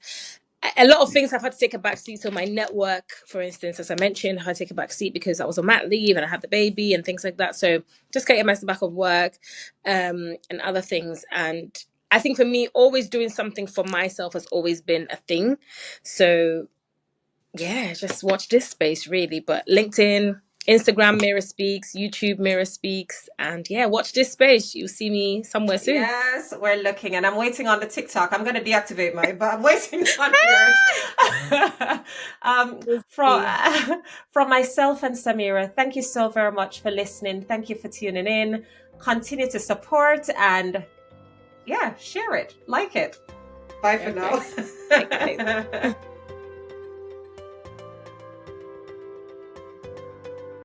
a lot of things have had to take a back seat. So my network, for instance, as I mentioned, had to take a back seat because I was on mat leave and I had the baby and things like that. So just getting back of work, and other things. And I think for me, always doing something for myself has always been a thing. So yeah, just watch this space really. But LinkedIn, Instagram, Mirror Speaks, YouTube, Mirror Speaks, and yeah, watch this space. You'll see me somewhere soon. Yes, we're looking, and I'm waiting on the TikTok. I'm going to deactivate mine, but I'm waiting on yours. From Yeah. from myself and Samira, thank you so very much for listening. Thank you for tuning in. Continue to support and share it, like it. Bye for now. Bye, guys.